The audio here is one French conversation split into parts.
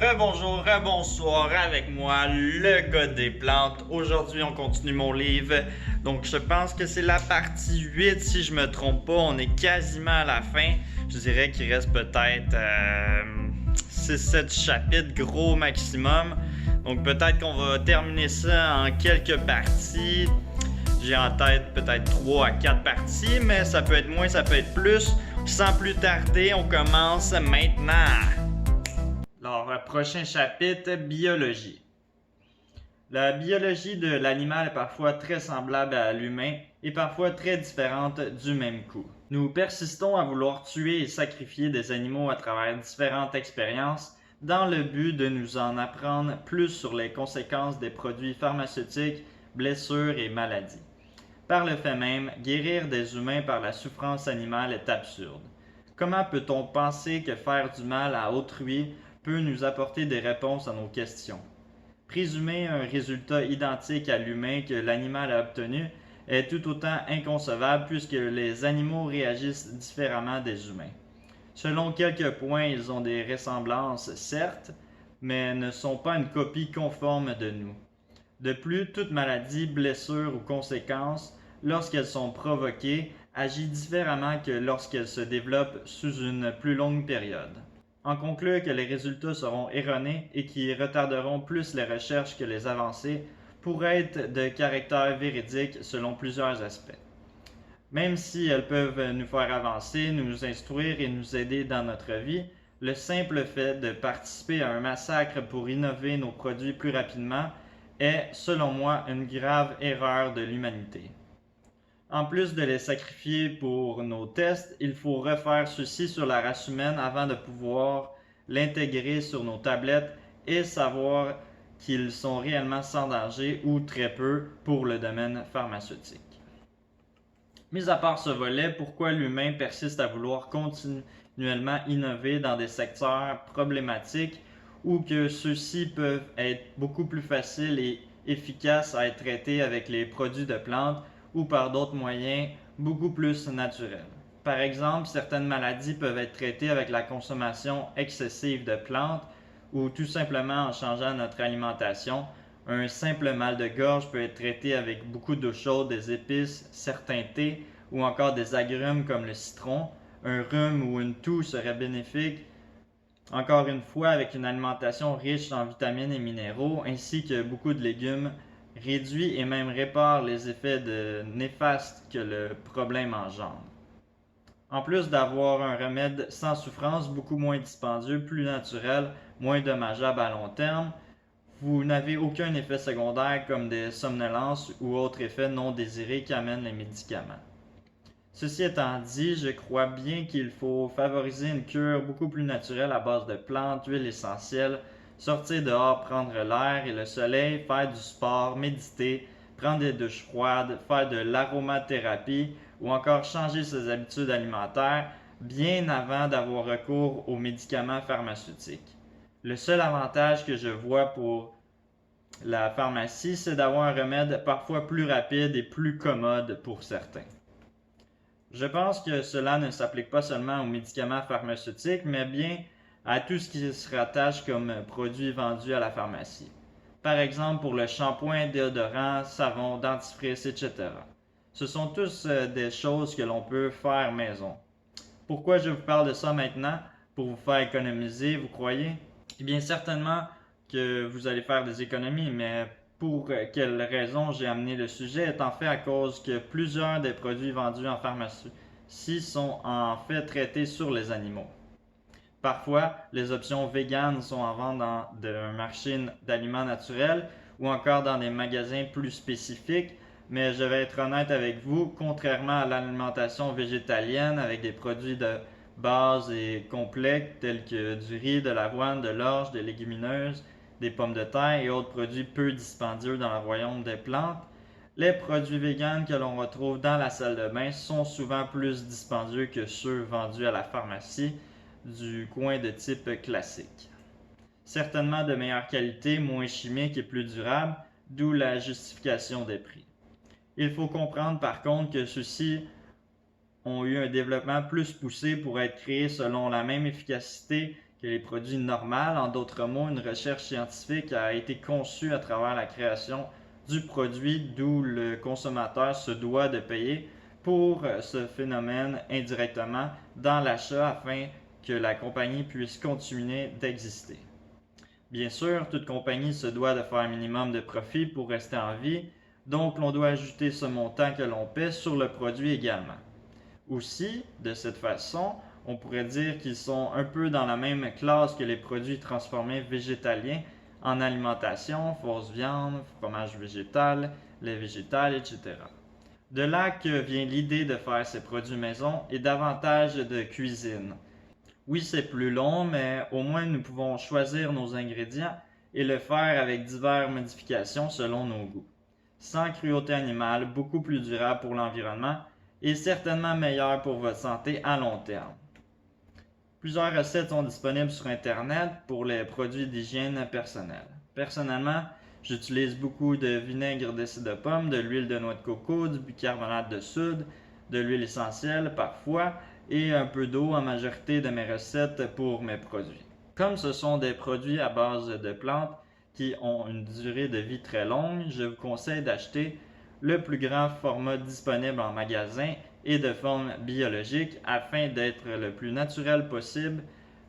Rebonjour, rebonsoir avec moi, le gars des plantes. Aujourd'hui, on continue mon livre. Donc, je pense que c'est la partie 8, si je me trompe pas. On est quasiment à la fin. Je dirais qu'il reste peut-être 6-7 chapitres, gros maximum. Donc, peut-être qu'on va terminer ça en quelques parties. J'ai en tête peut-être 3 à 4 parties, mais ça peut être moins, ça peut être plus. Sans plus tarder, on commence maintenant. Alors, prochain chapitre, biologie. La biologie de l'animal est parfois très semblable à l'humain et parfois très différente du même coup. Nous persistons à vouloir tuer et sacrifier des animaux à travers différentes expériences dans le but de nous en apprendre plus sur les conséquences des produits pharmaceutiques, blessures et maladies. Par le fait même, guérir des humains par la souffrance animale est absurde. Comment peut-on penser que faire du mal à autrui peut nous apporter des réponses à nos questions? Présumer un résultat identique à l'humain que l'animal a obtenu est tout autant inconcevable puisque les animaux réagissent différemment des humains. Selon quelques points, ils ont des ressemblances, certes, mais ne sont pas une copie conforme de nous. De plus, toute maladie, blessure ou conséquence, lorsqu'elles sont provoquées, agit différemment que lorsqu'elles se développent sous une plus longue période. En conclure que les résultats seront erronés et qui retarderont plus les recherches que les avancées pourraient être de caractère véridique selon plusieurs aspects. Même si elles peuvent nous faire avancer, nous instruire et nous aider dans notre vie, le simple fait de participer à un massacre pour innover nos produits plus rapidement est, selon moi, une grave erreur de l'humanité. En plus de les sacrifier pour nos tests, il faut refaire ceci sur la race humaine avant de pouvoir l'intégrer sur nos tablettes et savoir qu'ils sont réellement sans danger ou très peu pour le domaine pharmaceutique. Mis à part ce volet, pourquoi l'humain persiste à vouloir continuellement innover dans des secteurs problématiques ou que ceux-ci peuvent être beaucoup plus faciles et efficaces à être traités avec les produits de plantes ou par d'autres moyens beaucoup plus naturels. Par exemple, certaines maladies peuvent être traitées avec la consommation excessive de plantes ou tout simplement en changeant notre alimentation. Un simple mal de gorge peut être traité avec beaucoup d'eau chaude, des épices, certains thés ou encore des agrumes comme le citron. Un rhume ou une toux serait bénéfique, encore une fois, avec une alimentation riche en vitamines et minéraux, ainsi que beaucoup de légumes, réduit et même répare les effets néfastes que le problème engendre. En plus d'avoir un remède sans souffrance, beaucoup moins dispendieux, plus naturel, moins dommageable à long terme, vous n'avez aucun effet secondaire comme des somnolences ou autres effets non désirés qu'amènent les médicaments. Ceci étant dit, je crois bien qu'il faut favoriser une cure beaucoup plus naturelle à base de plantes, huiles essentielles, sortir dehors, prendre l'air et le soleil, faire du sport, méditer, prendre des douches froides, faire de l'aromathérapie ou encore changer ses habitudes alimentaires bien avant d'avoir recours aux médicaments pharmaceutiques. Le seul avantage que je vois pour la pharmacie, c'est d'avoir un remède parfois plus rapide et plus commode pour certains. Je pense que cela ne s'applique pas seulement aux médicaments pharmaceutiques, mais bien à tout ce qui se rattache comme produits vendus à la pharmacie. Par exemple, pour le shampoing, déodorant, savon, dentifrice, etc. Ce sont tous des choses que l'on peut faire maison. Pourquoi je vous parle de ça maintenant? Pour vous faire économiser, vous croyez? Eh bien, certainement que vous allez faire des économies, mais pour quelle raison j'ai amené le sujet est en fait à cause que plusieurs des produits vendus en pharmacie sont en fait traités sur les animaux. Parfois, les options véganes sont en vente dans un marché d'aliments naturels ou encore dans des magasins plus spécifiques, mais je vais être honnête avec vous, contrairement à l'alimentation végétalienne avec des produits de base et complets tels que du riz, de l'avoine, de l'orge, des légumineuses, des pommes de terre et autres produits peu dispendieux dans le royaume des plantes, les produits véganes que l'on retrouve dans la salle de bain sont souvent plus dispendieux que ceux vendus à la pharmacie du coin de type classique. Certainement de meilleure qualité, moins chimique et plus durable, d'où la justification des prix. Il faut comprendre par contre que ceux-ci ont eu un développement plus poussé pour être créés selon la même efficacité que les produits normaux. En d'autres mots, une recherche scientifique a été conçue à travers la création du produit, d'où le consommateur se doit de payer pour ce phénomène indirectement dans l'achat afin que la compagnie puisse continuer d'exister. Bien sûr, toute compagnie se doit de faire un minimum de profit pour rester en vie, donc l'on doit ajouter ce montant que l'on paie sur le produit également. Aussi, de cette façon, on pourrait dire qu'ils sont un peu dans la même classe que les produits transformés végétaliens en alimentation, fausse viande, fromage végétal, lait végétal, etc. De là que vient l'idée de faire ces produits maison et davantage de cuisine. Oui, c'est plus long, mais au moins nous pouvons choisir nos ingrédients et le faire avec diverses modifications selon nos goûts. Sans cruauté animale, beaucoup plus durable pour l'environnement et certainement meilleur pour votre santé à long terme. Plusieurs recettes sont disponibles sur Internet pour les produits d'hygiène personnelle. Personnellement, j'utilise beaucoup de vinaigre de cidre de pomme, de l'huile de noix de coco, du bicarbonate de soude, de l'huile essentielle parfois et un peu d'eau en majorité de mes recettes pour mes produits. Comme ce sont des produits à base de plantes qui ont une durée de vie très longue, je vous conseille d'acheter le plus grand format disponible en magasin et de forme biologique afin d'être le plus naturel possible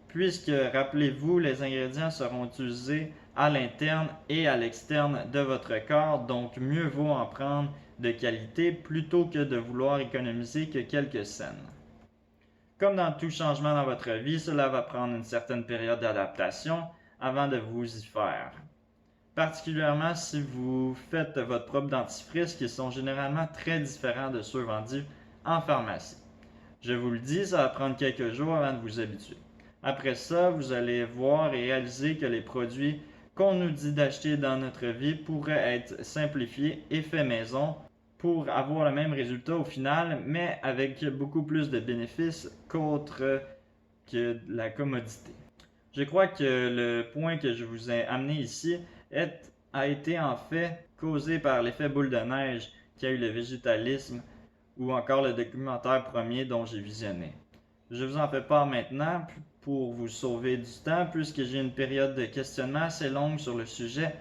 puisque, rappelez-vous, les ingrédients seront utilisés à l'interne et à l'externe de votre corps, donc mieux vaut en prendre de qualité plutôt que de vouloir économiser que quelques cents. Comme dans tout changement dans votre vie, cela va prendre une certaine période d'adaptation avant de vous y faire. Particulièrement si vous faites votre propre dentifrice qui sont généralement très différents de ceux vendus en pharmacie. Je vous le dis, ça va prendre quelques jours avant de vous habituer. Après ça, vous allez voir et réaliser que les produits qu'on nous dit d'acheter dans notre vie pourraient être simplifiés et faits maison pour avoir le même résultat au final, mais avec beaucoup plus de bénéfices qu'autre que la commodité. Je crois que le point que je vous ai amené ici a été en fait causé par l'effet boule de neige qui a eu le végétalisme ou encore le documentaire premier dont j'ai visionné. Je vous en fais part maintenant pour vous sauver du temps puisque j'ai une période de questionnement assez longue sur le sujet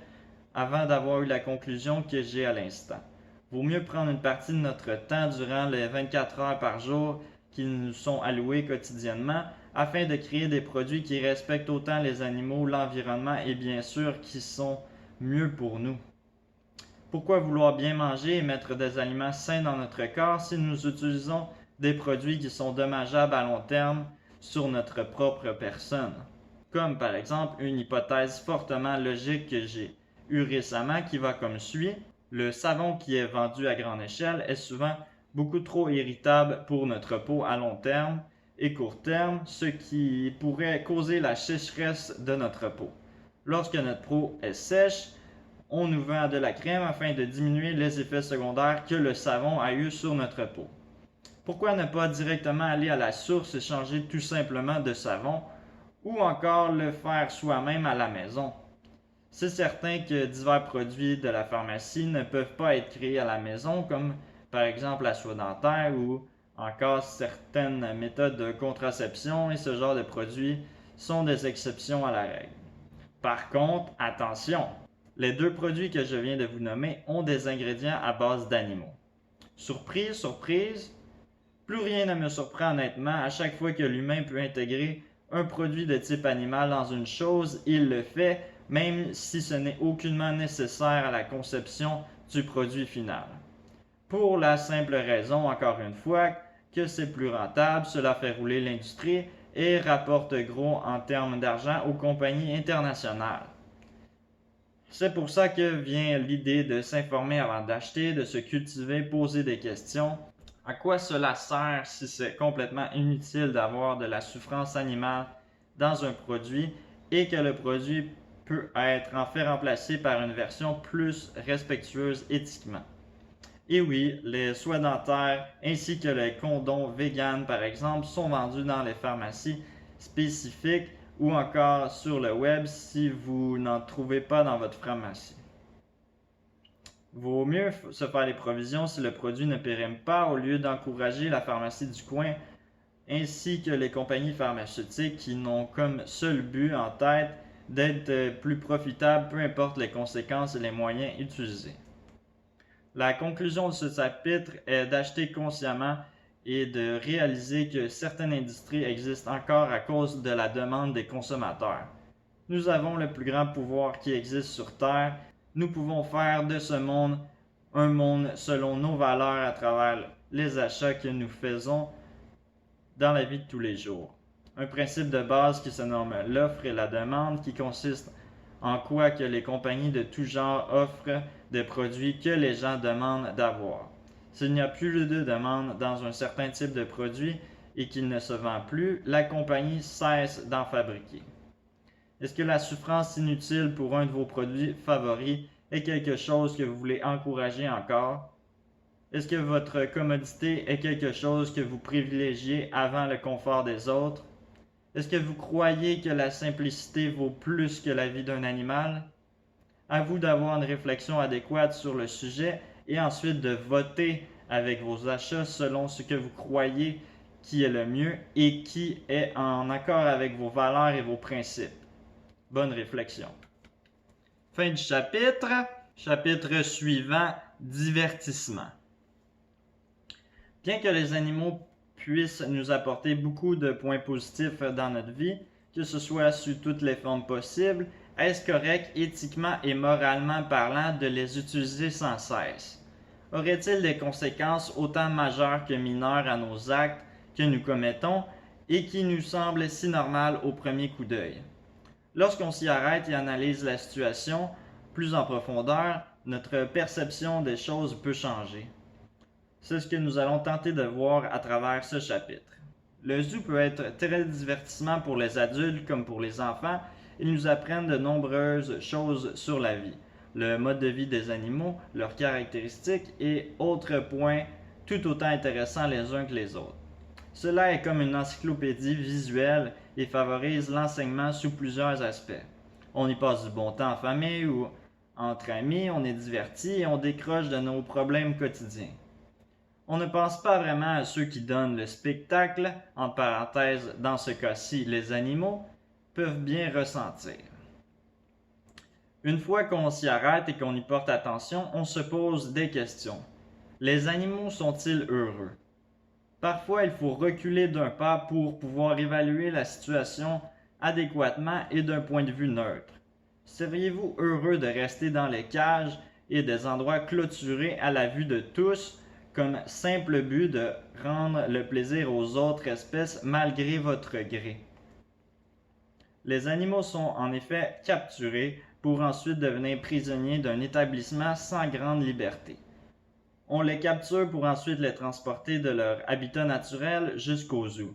avant d'avoir eu la conclusion que j'ai à l'instant. Vaut mieux prendre une partie de notre temps durant les 24 heures par jour qui nous sont alloués quotidiennement afin de créer des produits qui respectent autant les animaux, l'environnement et bien sûr qui sont mieux pour nous. Pourquoi vouloir bien manger et mettre des aliments sains dans notre corps si nous utilisons des produits qui sont dommageables à long terme sur notre propre personne? Comme par exemple une hypothèse fortement logique que j'ai eue récemment qui va comme suit. Le savon qui est vendu à grande échelle est souvent beaucoup trop irritable pour notre peau à long terme et court terme, ce qui pourrait causer la sécheresse de notre peau. Lorsque notre peau est sèche, on nous vend de la crème afin de diminuer les effets secondaires que le savon a eu sur notre peau. Pourquoi ne pas directement aller à la source et changer tout simplement de savon ou encore le faire soi-même à la maison? C'est certain que divers produits de la pharmacie ne peuvent pas être créés à la maison, comme par exemple la soie dentaire ou encore certaines méthodes de contraception, et ce genre de produits sont des exceptions à la règle. Par contre, attention, les deux produits que je viens de vous nommer ont des ingrédients à base d'animaux. Surprise, surprise, plus rien ne me surprend honnêtement, à chaque fois que l'humain peut intégrer un produit de type animal dans une chose, il le fait, même si ce n'est aucunement nécessaire à la conception du produit final. Pour la simple raison, encore une fois, que c'est plus rentable, cela fait rouler l'industrie et rapporte gros en termes d'argent aux compagnies internationales. C'est pour ça que vient l'idée de s'informer avant d'acheter, de se cultiver, poser des questions. À quoi cela sert si c'est complètement inutile d'avoir de la souffrance animale dans un produit et que le produit peut être en fait remplacé par une version plus respectueuse éthiquement? Et oui, les soies dentaires ainsi que les condoms vegan par exemple sont vendus dans les pharmacies spécifiques ou encore sur le web si vous n'en trouvez pas dans votre pharmacie. Vaut mieux se faire des provisions si le produit ne périme pas au lieu d'encourager la pharmacie du coin ainsi que les compagnies pharmaceutiques qui n'ont comme seul but en tête d'être plus profitables, peu importe les conséquences et les moyens utilisés. La conclusion de ce chapitre est d'acheter consciemment et de réaliser que certaines industries existent encore à cause de la demande des consommateurs. Nous avons le plus grand pouvoir qui existe sur Terre. Nous pouvons faire de ce monde un monde selon nos valeurs à travers les achats que nous faisons dans la vie de tous les jours. Un principe de base qui se nomme l'offre et la demande, qui consiste en quoi que les compagnies de tout genre offrent des produits que les gens demandent d'avoir. S'il n'y a plus de demande dans un certain type de produit et qu'il ne se vend plus, la compagnie cesse d'en fabriquer. Est-ce que la souffrance inutile pour un de vos produits favoris est quelque chose que vous voulez encourager encore? Est-ce que votre commodité est quelque chose que vous privilégiez avant le confort des autres? Est-ce que vous croyez que la simplicité vaut plus que la vie d'un animal? À vous d'avoir une réflexion adéquate sur le sujet et ensuite de voter avec vos achats selon ce que vous croyez qui est le mieux et qui est en accord avec vos valeurs et vos principes. Bonne réflexion. Fin du chapitre. Chapitre suivant, divertissement. Bien que les animaux puissent nous apporter beaucoup de points positifs dans notre vie, que ce soit sous toutes les formes possibles, est-ce correct, éthiquement et moralement parlant, de les utiliser sans cesse? Aurait-il des conséquences autant majeures que mineures à nos actes que nous commettons et qui nous semblent si normales au premier coup d'œil? Lorsqu'on s'y arrête et analyse la situation plus en profondeur, notre perception des choses peut changer. C'est ce que nous allons tenter de voir à travers ce chapitre. Le zoo peut être très divertissant pour les adultes comme pour les enfants. Ils nous apprennent de nombreuses choses sur la vie, le mode de vie des animaux, leurs caractéristiques et autres points tout autant intéressants les uns que les autres. Cela est comme une encyclopédie visuelle et favorise l'enseignement sous plusieurs aspects. On y passe du bon temps en famille ou entre amis, on est diverti et on décroche de nos problèmes quotidiens. On ne pense pas vraiment à ceux qui donnent le spectacle, en parenthèse, dans ce cas-ci, les animaux, peuvent bien ressentir. Une fois qu'on s'y arrête et qu'on y porte attention, on se pose des questions. Les animaux sont-ils heureux? Parfois, il faut reculer d'un pas pour pouvoir évaluer la situation adéquatement et d'un point de vue neutre. Seriez-vous heureux de rester dans les cages et des endroits clôturés à la vue de tous, comme simple but de rendre le plaisir aux autres espèces malgré votre gré? Les animaux sont en effet capturés pour ensuite devenir prisonniers d'un établissement sans grande liberté. On les capture pour ensuite les transporter de leur habitat naturel jusqu'au zoo.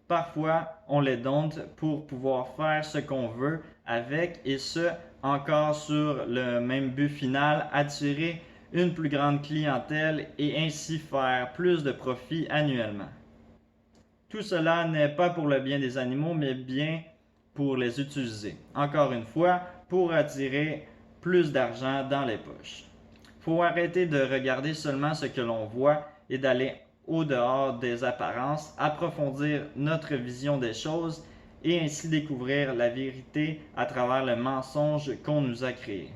Parfois, on les dompte pour pouvoir faire ce qu'on veut avec et ce, encore sur le même but final, attirer une plus grande clientèle et ainsi faire plus de profit annuellement. Tout cela n'est pas pour le bien des animaux, mais bien pour les utiliser. Encore une fois, pour attirer plus d'argent dans les poches. Faut arrêter de regarder seulement ce que l'on voit et d'aller au-dehors des apparences, approfondir notre vision des choses et ainsi découvrir la vérité à travers le mensonge qu'on nous a créé.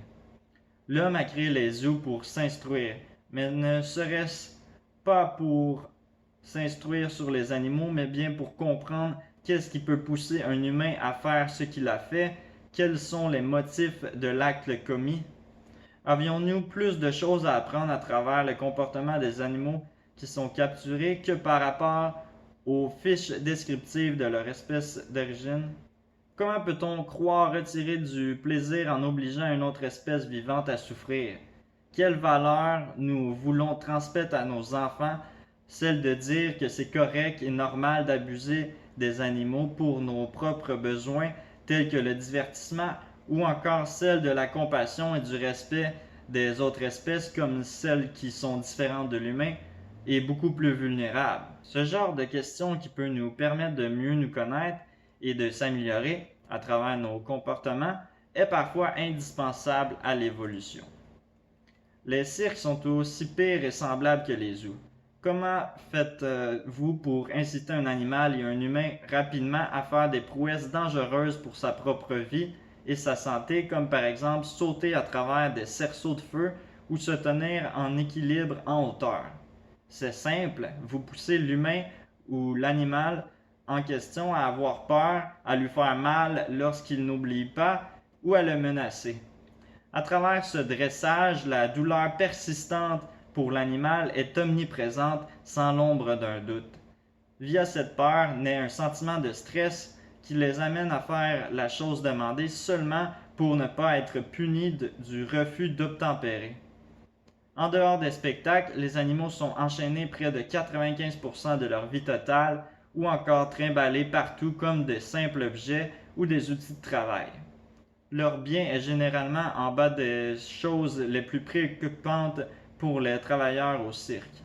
L'homme a créé les zoos pour s'instruire, mais ne serait-ce pas pour s'instruire sur les animaux, mais bien pour comprendre qu'est-ce qui peut pousser un humain à faire ce qu'il a fait, quels sont les motifs de l'acte commis. Avions-nous plus de choses à apprendre à travers le comportement des animaux qui sont capturés que par rapport aux fiches descriptives de leur espèce d'origine? Comment peut-on croire retirer du plaisir en obligeant une autre espèce vivante à souffrir? Quelle valeur nous voulons transmettre à nos enfants, celle de dire que c'est correct et normal d'abuser des animaux pour nos propres besoins tels que le divertissement, ou encore celle de la compassion et du respect des autres espèces comme celles qui sont différentes de l'humain et beaucoup plus vulnérables? Ce genre de questions qui peut nous permettre de mieux nous connaître et de s'améliorer à travers nos comportements est parfois indispensable à l'évolution. Les cirques sont aussi pires et semblables que les zoos. Comment faites-vous pour inciter un animal et un humain rapidement à faire des prouesses dangereuses pour sa propre vie et sa santé, comme par exemple sauter à travers des cerceaux de feu ou se tenir en équilibre en hauteur? C'est simple, vous poussez l'humain ou l'animal en question à avoir peur, à lui faire mal lorsqu'il n'oublie pas ou à le menacer. À travers ce dressage, la douleur persistante pour l'animal est omniprésente sans l'ombre d'un doute. Via cette peur naît un sentiment de stress qui les amène à faire la chose demandée seulement pour ne pas être punis du refus d'obtempérer. En dehors des spectacles, les animaux sont enchaînés près de 95% de leur vie totale ou encore trimballés partout comme de simples objets ou des outils de travail. Leur bien est généralement en bas des choses les plus préoccupantes pour les travailleurs au cirque.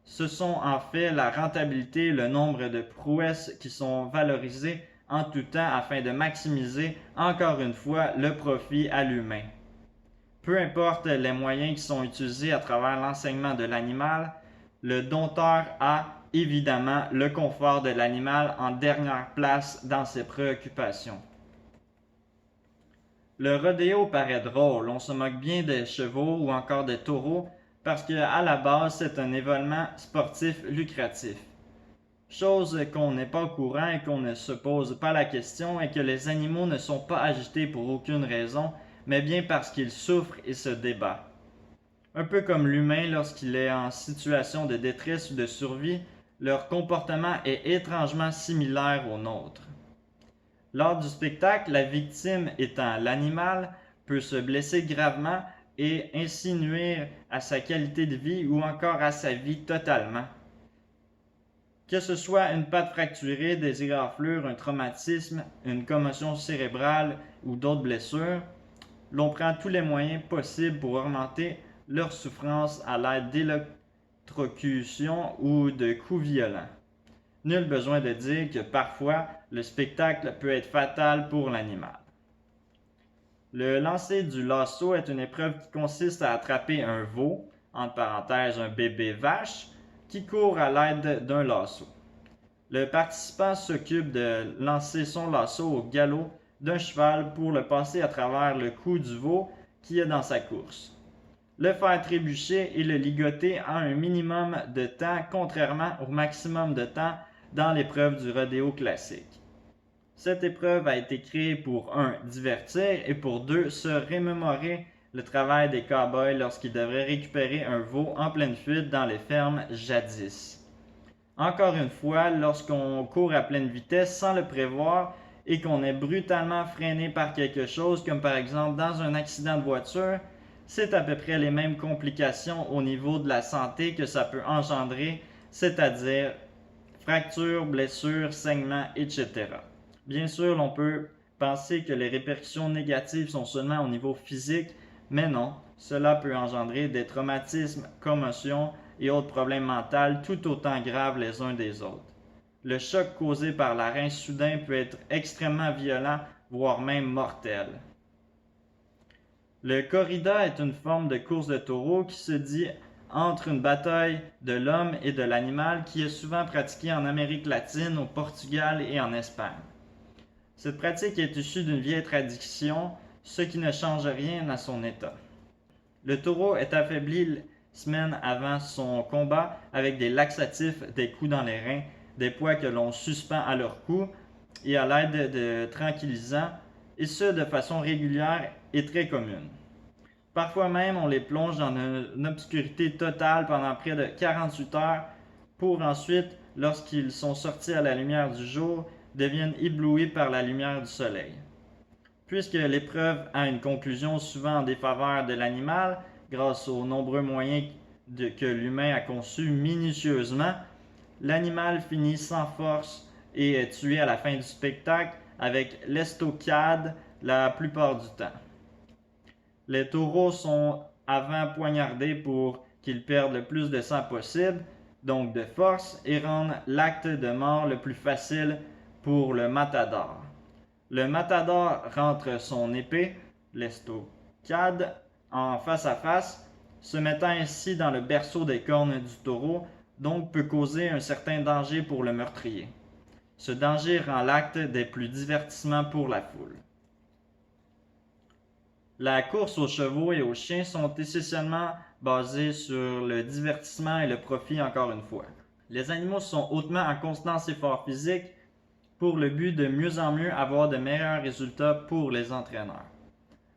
Ce sont en fait la rentabilité et le nombre de prouesses qui sont valorisés en tout temps afin de maximiser encore une fois le profit à l'humain. Peu importe les moyens qui sont utilisés à travers l'enseignement de l'animal, le dompteur a évidemment le confort de l'animal en dernière place dans ses préoccupations. Le rodéo paraît drôle, on se moque bien des chevaux ou encore des taureaux parce qu'à la base c'est un événement sportif lucratif. Chose qu'on n'est pas au courant et qu'on ne se pose pas la question est que les animaux ne sont pas agités pour aucune raison, mais bien parce qu'ils souffrent et se débattent. Un peu comme l'humain lorsqu'il est en situation de détresse ou de survie, leur comportement est étrangement similaire au nôtre. Lors du spectacle, la victime étant l'animal, peut se blesser gravement et ainsi nuire à sa qualité de vie ou encore à sa vie totalement. Que ce soit une patte fracturée, des éraflures, un traumatisme, une commotion cérébrale ou d'autres blessures, l'on prend tous les moyens possibles pour augmenter leur souffrance à l'aide d'électrocution ou de coups violents. Nul besoin de dire que parfois, le spectacle peut être fatal pour l'animal. Le lancer du lasso est une épreuve qui consiste à attraper un veau, entre parenthèses un bébé vache, qui court à l'aide d'un lasso. Le participant s'occupe de lancer son lasso au galop d'un cheval pour le passer à travers le cou du veau qui est dans sa course. Le faire trébucher et le ligoter en un minimum de temps, contrairement au maximum de temps dans l'épreuve du rodéo classique. Cette épreuve a été créée pour 1. Divertir et pour 2. Se remémorer le travail des cow-boys lorsqu'ils devraient récupérer un veau en pleine fuite dans les fermes jadis. Encore une fois, lorsqu'on court à pleine vitesse sans le prévoir et qu'on est brutalement freiné par quelque chose, comme par exemple dans un accident de voiture, c'est à peu près les mêmes complications au niveau de la santé que ça peut engendrer, c'est-à-dire fractures, blessures, saignements, etc. Bien sûr, l'on peut penser que les répercussions négatives sont seulement au niveau physique, mais non, cela peut engendrer des traumatismes, commotions et autres problèmes mentaux tout autant graves les uns des autres. Le choc causé par l'arrêt soudain peut être extrêmement violent, voire même mortel. Le corrida est une forme de course de taureau qui se dit entre une bataille de l'homme et de l'animal qui est souvent pratiquée en Amérique latine, au Portugal et en Espagne. Cette pratique est issue d'une vieille tradition, ce qui ne change rien à son état. Le taureau est affaibli semaines avant son combat avec des laxatifs, des coups dans les reins, des poids que l'on suspend à leur cou et à l'aide de tranquillisants, et ce de façon régulière et très commune. Parfois même, on les plonge dans une obscurité totale pendant près de 48 heures pour ensuite, lorsqu'ils sont sortis à la lumière du jour, deviennent éblouis par la lumière du soleil. Puisque l'épreuve a une conclusion souvent en défaveur de l'animal, grâce aux nombreux moyens que l'humain a conçus minutieusement, l'animal finit sans force et est tué à la fin du spectacle avec l'estocade la plupart du temps. Les taureaux sont avant poignardés pour qu'ils perdent le plus de sang possible, donc de force, et rendent l'acte de mort le plus facile pour le matador. Le matador rentre son épée, l'estocade, en face à face, se mettant ainsi dans le berceau des cornes du taureau, donc peut causer un certain danger pour le meurtrier. Ce danger rend l'acte des plus divertissements pour la foule. La course aux chevaux et aux chiens sont essentiellement basées sur le divertissement et le profit encore une fois. Les animaux sont hautement en constant effort physique pour le but de mieux en mieux avoir de meilleurs résultats pour les entraîneurs.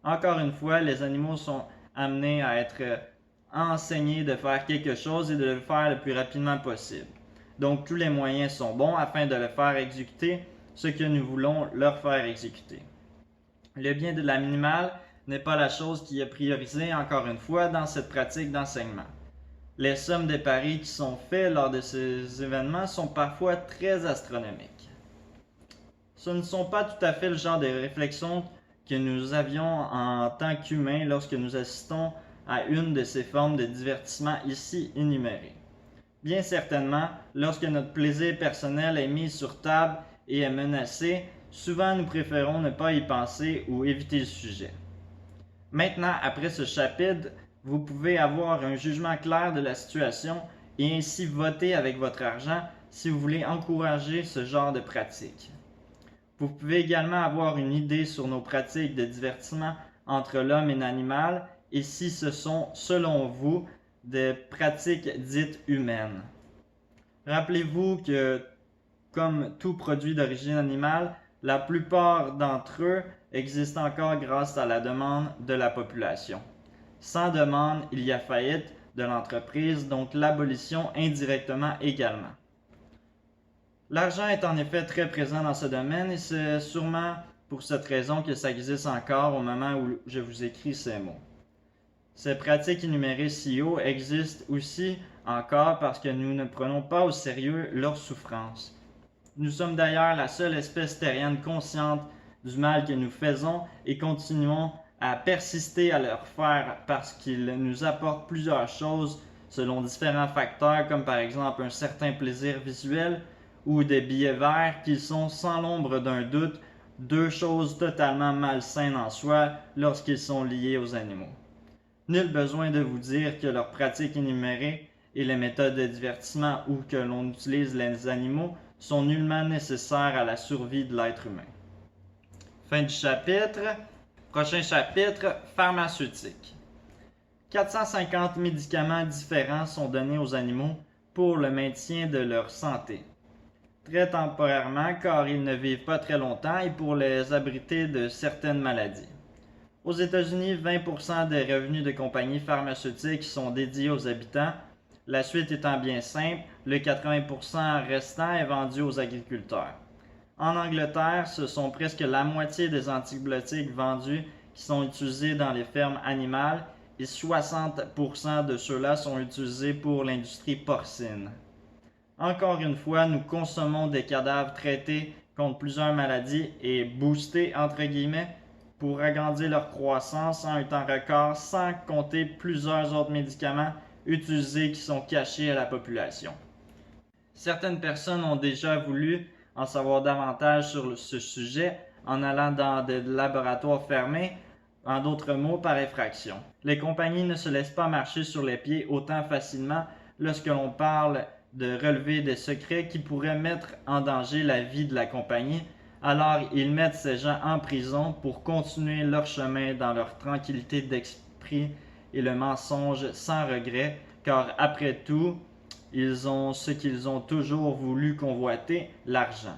Encore une fois, les animaux sont amenés à être enseignés de faire quelque chose et de le faire le plus rapidement possible. Donc tous les moyens sont bons afin de le faire exécuter ce que nous voulons leur faire exécuter. Le bien de l'animal n'est pas la chose qui est priorisée encore une fois dans cette pratique d'enseignement. Les sommes des paris qui sont faits lors de ces événements sont parfois très astronomiques. Ce ne sont pas tout à fait le genre de réflexions que nous avions en tant qu'humains lorsque nous assistons à une de ces formes de divertissement ici énumérées. Bien certainement, lorsque notre plaisir personnel est mis sur table et est menacé, souvent nous préférons ne pas y penser ou éviter le sujet. Maintenant, après ce chapitre, vous pouvez avoir un jugement clair de la situation et ainsi voter avec votre argent si vous voulez encourager ce genre de pratique. Vous pouvez également avoir une idée sur nos pratiques de divertissement entre l'homme et l'animal et si ce sont, selon vous, des pratiques dites humaines. Rappelez-vous que, comme tout produit d'origine animale, la plupart d'entre eux existent encore grâce à la demande de la population. Sans demande, il y a faillite de l'entreprise, donc l'abolition indirectement également. L'argent est en effet très présent dans ce domaine et c'est sûrement pour cette raison que ça existe encore au moment où je vous écris ces mots. Ces pratiques énumérées ci haut existent aussi encore parce que nous ne prenons pas au sérieux leur souffrance. Nous sommes d'ailleurs la seule espèce terrienne consciente du mal que nous faisons et continuons à persister à leur faire parce qu'ils nous apportent plusieurs choses selon différents facteurs comme par exemple un certain plaisir visuel ou des billets verts qui sont sans l'ombre d'un doute deux choses totalement malsaines en soi lorsqu'ils sont liés aux animaux. Nul besoin de vous dire que leurs pratiques énumérées et les méthodes de divertissement ou que l'on utilise les animaux sont nullement nécessaires à la survie de l'être humain. Fin du chapitre. Prochain chapitre, pharmaceutique. 450 médicaments différents sont donnés aux animaux pour le maintien de leur santé. Très temporairement car ils ne vivent pas très longtemps et pour les abriter de certaines maladies. Aux États-Unis, 20% des revenus de compagnies pharmaceutiques sont dédiés aux habitants. La suite étant bien simple, le 80% restant est vendu aux agriculteurs. En Angleterre, ce sont presque la moitié des antibiotiques vendus qui sont utilisés dans les fermes animales et 60% de ceux-là sont utilisés pour l'industrie porcine. Encore une fois, nous consommons des cadavres traités contre plusieurs maladies et boostés entre guillemets pour agrandir leur croissance en un temps record sans compter plusieurs autres médicaments utilisés qui sont cachés à la population. Certaines personnes ont déjà voulu en savoir davantage sur ce sujet en allant dans des laboratoires fermés, en d'autres mots par effraction. Les compagnies ne se laissent pas marcher sur les pieds autant facilement lorsque l'on parle de relever des secrets qui pourraient mettre en danger la vie de la compagnie, alors ils mettent ces gens en prison pour continuer leur chemin dans leur tranquillité d'esprit et le mensonge sans regret, car après tout, ils ont ce qu'ils ont toujours voulu convoiter, l'argent.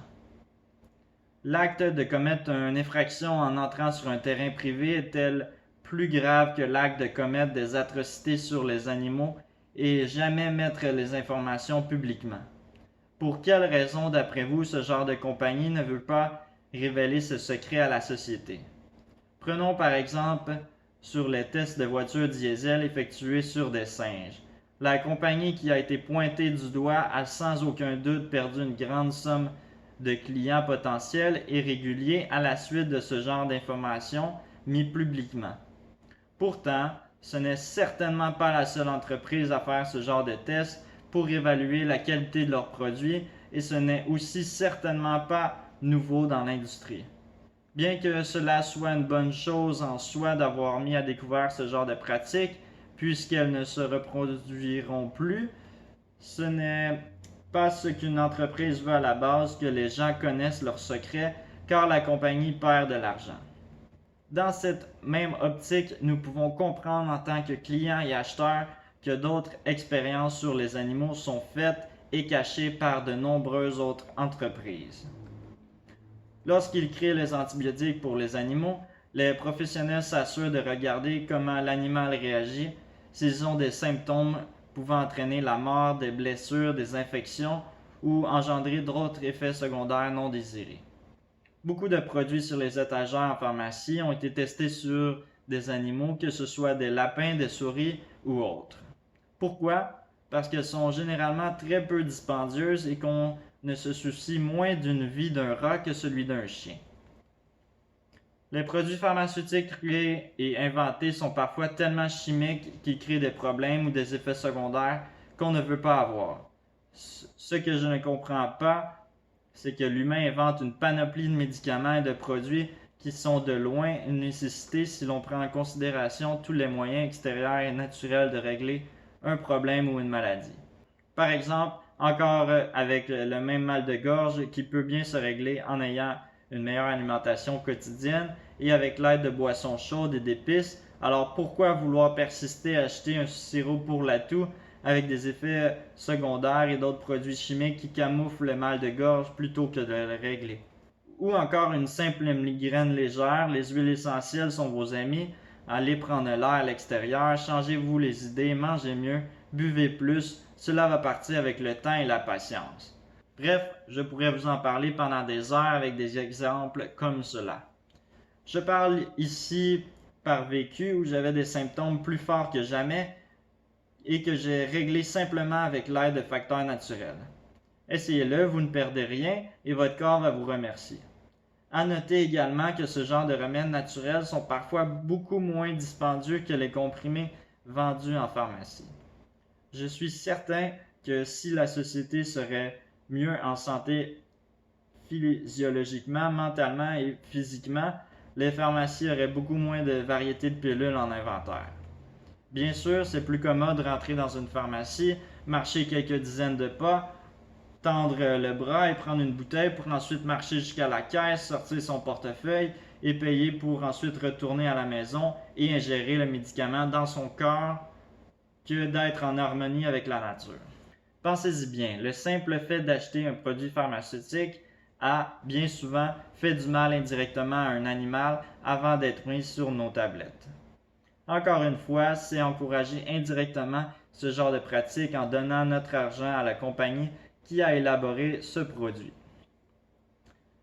L'acte de commettre une infraction en entrant sur un terrain privé est-elle plus grave que l'acte de commettre des atrocités sur les animaux et jamais mettre les informations publiquement? Pour quelle raison, d'après vous, ce genre de compagnie ne veut pas révéler ce secret à la société? Prenons par exemple sur les tests de voitures diesel effectués sur des singes. La compagnie qui a été pointée du doigt a sans aucun doute perdu une grande somme de clients potentiels et réguliers à la suite de ce genre d'informations mis publiquement. Pourtant, ce n'est certainement pas la seule entreprise à faire ce genre de tests pour évaluer la qualité de leurs produits et ce n'est aussi certainement pas nouveau dans l'industrie. Bien que cela soit une bonne chose en soi d'avoir mis à découvert ce genre de pratique, puisqu'elles ne se reproduiront plus. Ce n'est pas ce qu'une entreprise veut à la base, que les gens connaissent leurs secrets, car la compagnie perd de l'argent. Dans cette même optique, nous pouvons comprendre en tant que clients et acheteurs que d'autres expériences sur les animaux sont faites et cachées par de nombreuses autres entreprises. Lorsqu'ils créent les antibiotiques pour les animaux, les professionnels s'assurent de regarder comment l'animal réagit, s'ils ont des symptômes pouvant entraîner la mort, des blessures, des infections ou engendrer d'autres effets secondaires non désirés. Beaucoup de produits sur les étagères en pharmacie ont été testés sur des animaux, que ce soit des lapins, des souris ou autres. Pourquoi? Parce qu'elles sont généralement très peu dispendieuses et qu'on ne se soucie moins d'une vie d'un rat que celui d'un chien. Les produits pharmaceutiques créés et inventés sont parfois tellement chimiques qu'ils créent des problèmes ou des effets secondaires qu'on ne veut pas avoir. Ce que je ne comprends pas, c'est que l'humain invente une panoplie de médicaments et de produits qui sont de loin une nécessité si l'on prend en considération tous les moyens extérieurs et naturels de régler un problème ou une maladie. Par exemple, encore avec le même mal de gorge qui peut bien se régler en ayant une meilleure alimentation quotidienne et avec l'aide de boissons chaudes et d'épices, alors pourquoi vouloir persister à acheter un sirop pour la toux avec des effets secondaires et d'autres produits chimiques qui camouflent le mal de gorge plutôt que de le régler? Ou encore une simple migraine légère, les huiles essentielles sont vos amis, allez prendre l'air à l'extérieur, changez-vous les idées, mangez mieux, buvez plus, cela va partir avec le temps et la patience. Bref, je pourrais vous en parler pendant des heures avec des exemples comme cela. Je parle ici par vécu où j'avais des symptômes plus forts que jamais et que j'ai réglé simplement avec l'aide de facteurs naturels. Essayez-le, vous ne perdez rien et votre corps va vous remercier. À noter également que ce genre de remèdes naturels sont parfois beaucoup moins dispendieux que les comprimés vendus en pharmacie. Je suis certain que si la société serait mieux en santé physiologiquement, mentalement et physiquement, les pharmacies auraient beaucoup moins de variétés de pilules en inventaire. Bien sûr, c'est plus commode de rentrer dans une pharmacie, marcher quelques dizaines de pas, tendre le bras et prendre une bouteille pour ensuite marcher jusqu'à la caisse, sortir son portefeuille et payer pour ensuite retourner à la maison et ingérer le médicament dans son corps que d'être en harmonie avec la nature. Pensez-y bien, le simple fait d'acheter un produit pharmaceutique a bien souvent fait du mal indirectement à un animal avant d'être mis sur nos tablettes. Encore une fois, c'est encourager indirectement ce genre de pratique en donnant notre argent à la compagnie qui a élaboré ce produit.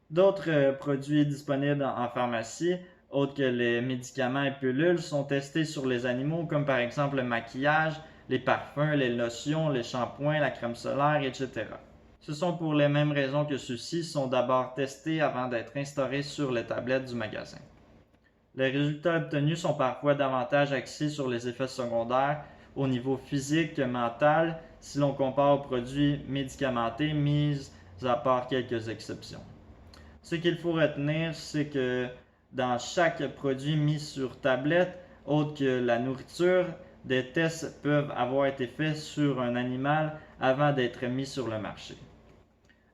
D'autres produits disponibles en pharmacie, autres que les médicaments et pilules, sont testés sur les animaux, comme par exemple le maquillage, les parfums, les lotions, les shampoings, la crème solaire, etc. Ce sont pour les mêmes raisons que ceux-ci sont d'abord testés avant d'être instaurés sur les tablettes du magasin. Les résultats obtenus sont parfois davantage axés sur les effets secondaires au niveau physique que mental si l'on compare aux produits médicamentés, mis à part quelques exceptions. Ce qu'il faut retenir, c'est que dans chaque produit mis sur tablette, autre que la nourriture, des tests peuvent avoir été faits sur un animal avant d'être mis sur le marché.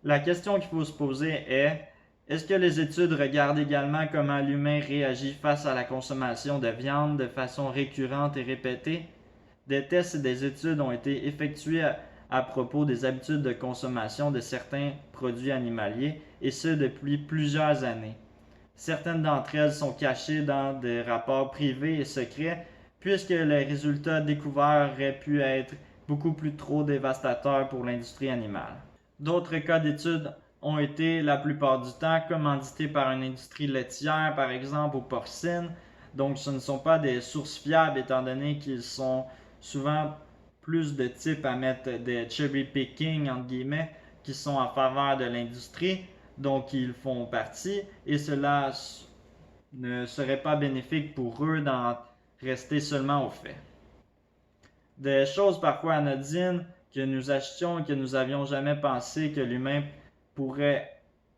La question qu'il faut se poser est: est-ce que les études regardent également comment l'humain réagit face à la consommation de viande de façon récurrente et répétée? Des tests et des études ont été effectués à propos des habitudes de consommation de certains produits animaliers, et ce depuis plusieurs années. Certaines d'entre elles sont cachées dans des rapports privés et secrets, puisque les résultats découverts auraient pu être beaucoup plus trop dévastateurs pour l'industrie animale. D'autres cas d'études ont été, la plupart du temps, commandités par une industrie laitière, par exemple, ou porcine. Donc, ce ne sont pas des sources fiables, étant donné qu'ils sont souvent plus de type à mettre des cherry picking, entre guillemets, qui sont en faveur de l'industrie, donc ils font partie, et cela ne serait pas bénéfique pour eux d'en rester seulement au fait. Des choses parfois anodines que nous achetions et que nous n'avions jamais pensé que l'humain pourrait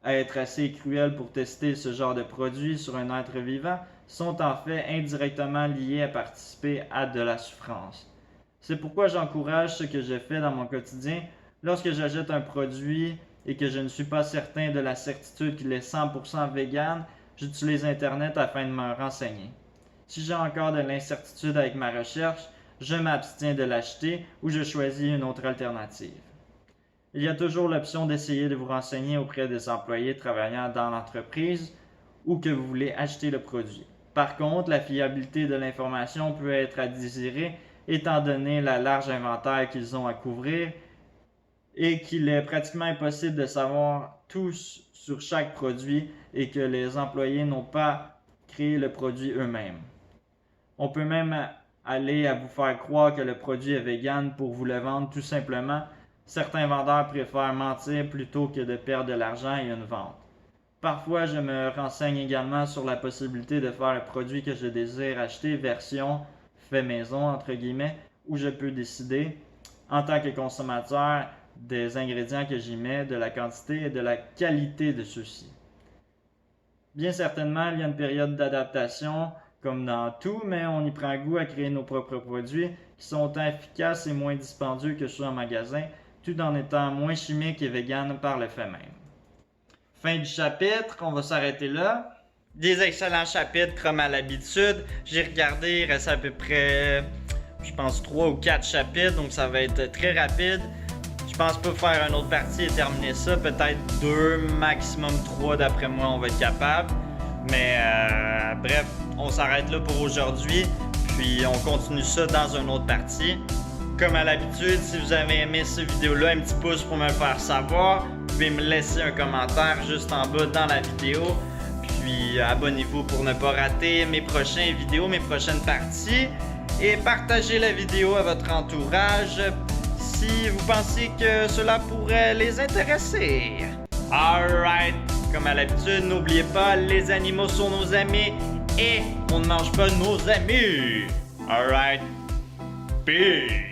être assez cruel pour tester ce genre de produit sur un être vivant sont en fait indirectement liés à participer à de la souffrance. C'est pourquoi j'encourage ce que je fais dans mon quotidien. Lorsque j'achète un produit et que je ne suis pas certain de la certitude qu'il est 100% vegan, j'utilise Internet afin de me renseigner. Si j'ai encore de l'incertitude avec ma recherche, je m'abstiens de l'acheter ou je choisis une autre alternative. Il y a toujours l'option d'essayer de vous renseigner auprès des employés travaillant dans l'entreprise ou que vous voulez acheter le produit. Par contre, la fiabilité de l'information peut être à désirer étant donné la large inventaire qu'ils ont à couvrir et qu'il est pratiquement impossible de savoir tout sur chaque produit et que les employés n'ont pas créé le produit eux-mêmes. On peut même aller à vous faire croire que le produit est vegan pour vous le vendre tout simplement. Certains vendeurs préfèrent mentir plutôt que de perdre de l'argent et une vente. Parfois, je me renseigne également sur la possibilité de faire le produit que je désire acheter version fait maison, entre guillemets, où je peux décider, en tant que consommateur, des ingrédients que j'y mets, de la quantité et de la qualité de ceux-ci. Bien certainement, il y a une période d'adaptation, comme dans tout, mais on y prend goût à créer nos propres produits qui sont autant efficaces et moins dispendieux que ceux en magasin, tout en étant moins chimiques et véganes par le fait même. Fin du chapitre, on va s'arrêter là. Des excellents chapitres comme à l'habitude. J'ai regardé, il reste à peu près, je pense 3 ou 4 chapitres, donc ça va être très rapide. Je pense pas faire une autre partie et terminer ça. Peut-être 2, maximum 3 d'après moi, on va être capable. Mais bref, on s'arrête là pour aujourd'hui. Puis on continue ça dans une autre partie. Comme à l'habitude, si vous avez aimé cette vidéo-là, un petit pouce pour me le faire savoir. Vous pouvez me laisser un commentaire juste en bas dans la vidéo. Puis abonnez-vous pour ne pas rater mes prochaines vidéos, mes prochaines parties. Et partagez la vidéo à votre entourage si vous pensez que cela pourrait les intéresser. Alright, comme à l'habitude, n'oubliez pas, les animaux sont nos amis et on ne mange pas nos amis. Alright, peace.